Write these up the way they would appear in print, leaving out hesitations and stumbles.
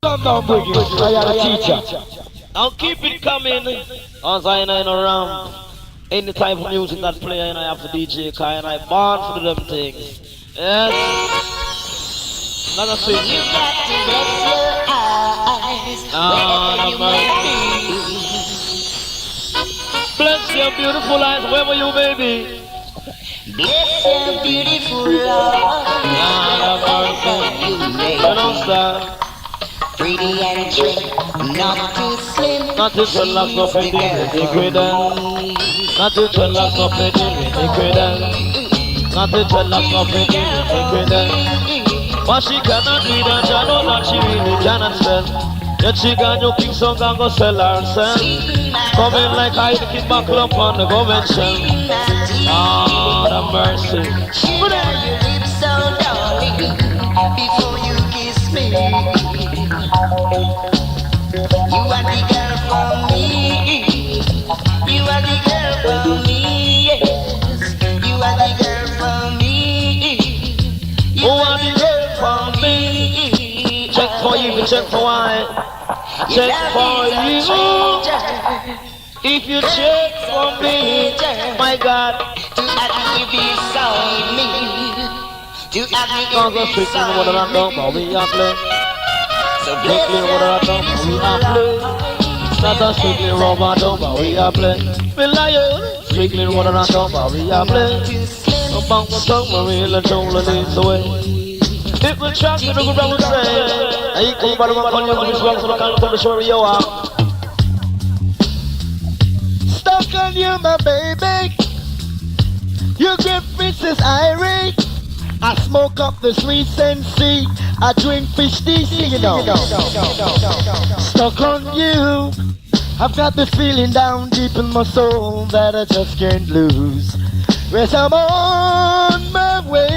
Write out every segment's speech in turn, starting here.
Come down, Brigadier. I am a teacher. Now keep it coming. As I ain't around. Any type of music that play, and I have to DJ, and I born for them things. Yes. Not a thing. You got to bless your eyes. Bless your beautiful eyes, wherever you may be. Bless your beautiful eyes. Pretty and trim, not too slim. Not to turn lock up in the Not to turn lock up in the Not to turn lock up in the But she cannot read and she know that she really cannot spell. Yet she got your king song and go sell herself. Coming like I kick back up on the convention. Lord have mercy. Should I your lips so darling before you kiss me? You are the girl for me. You are the girl for me. Yes. You are the girl for me. You are the girl for me. Check for you, check for why. Check for you. If you check for me, my God, to have me beside me. To have me beside me. So strictly what I know, we are play. Not a strictly robot, but we are play. We lion. Strictly what I know, but we are play. About the tongue, we let the leads away. It will track you to go down the train. I go by the one on your wrist, so I can't tell the story you are. Stuck on you, my baby. You give Princess Irie. I smoke up the sweet sensei. I drink fish DC, you know. Stuck on you. I've got this feeling down deep in my soul that I just can't lose. Yes, I'm on my way.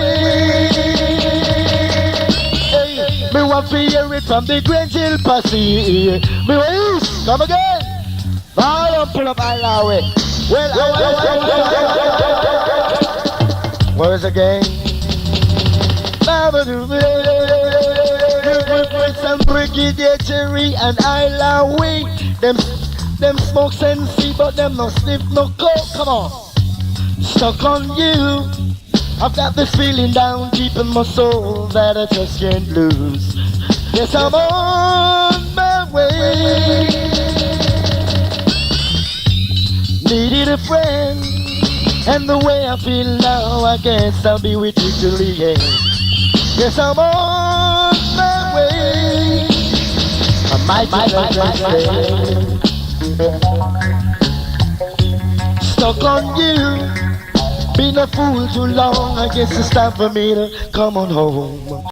Hey, me want to hear it from the Grand Hill Posse. Me want come again. I'll pull up Ilawe. Well, where's the game? With some Brigadier Cherry and Ilawe. Them smoke sensei, but them no sniff no coke. Come on. Stuck on you. I've got this feeling down deep in my soul that I just can't lose. Yes, I'm on my way. Needed a friend, and the way I feel now, I guess I'll be with you till the end. Yes, I'm on my way. I might stuck on you. Been a fool too long, I guess it's time for me to come on home.